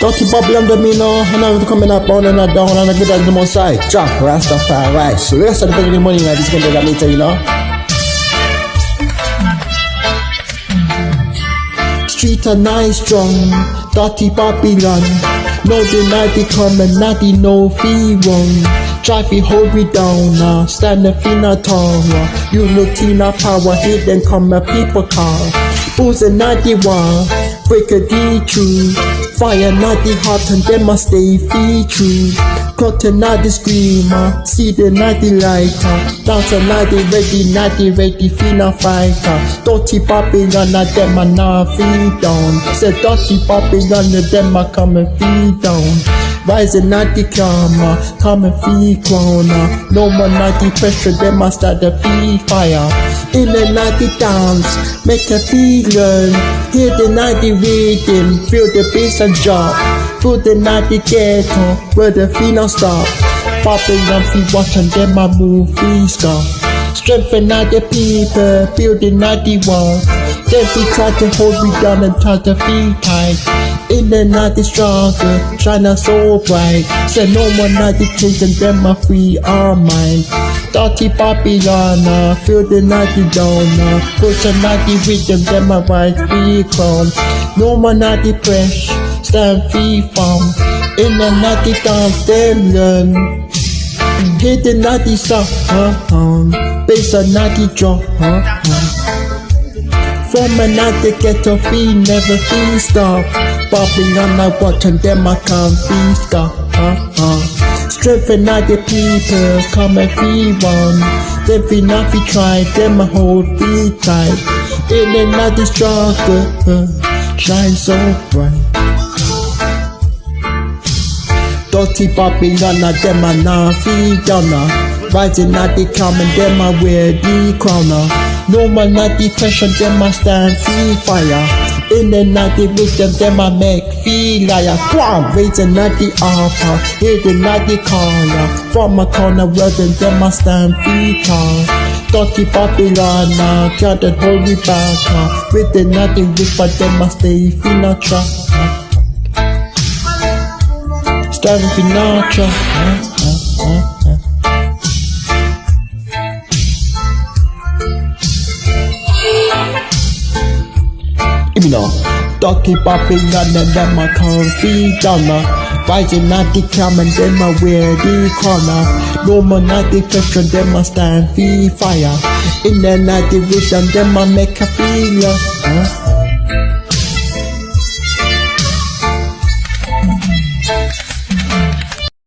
Dirty bubble under me now, and I'm coming up on and down and I get at the most side. Jack, Rastafari. So the rest of the thing in the morning, I just get that later, you know. Street are nice, strong, dirty Babylon. No deny the comment, not the no fee wrong. Try to hold me down, stand up in a tower. Unity in a power, hit then come a people car. Booze and not the war, break a D true. Fire not the heart and them must stay fee true. Cotton not the screamer, see the not the lighter. Dance not the ready, finna fighter. Dirty Babylon, them a not feed down. Say dirty Babylon, them a come and feed down. Rising at the karma, come and feed corner. No more not the pressure, them must start the feed fire. In the night the dance, make a feel learn. Hear the night the rhythm, feel the bass and drop. Feel the night the ghetto, where the feet not stop. Popping on feet watching them a move free stop. Strengthen out the people, building out the walls. Then we try to hold me down and try to feel tight. In the night is stronger, China so bright. Say no more night the change and them are free our mind. Dirty Babylon, feel the night the downer. Push a night the rhythm, them are right free crown. No more night the pressure, stand free from. In the night the dance, them learn. Hit the night the sound, bass a night the drum, From a night they get off, we never feel stop. Babylon I watch and them I can't feel stop. Strengthen out the people, come and feel one. Them we not we try, them I hold feel tight. In the night is stronger, shine so bright. Dirty Babylon, them I not feel down. Rising at the come and them I wear the crown. No more not the pressure, them I stand feel fire. In the night the rhythm, them I make feel liar. Quam, raising at the altar, hidden at the corner. From a corner where them I stand feel tall. Dirty Babylon, can't hold me back. With the night the ripper, them I stay finna trap. Starting finna trap. You know, dirty Babylon and them I can't feel down. Rising at the cam and them I wear the corner. No more night the pressure, them I stand feel fire. In the night the rhythm, them I make a feel.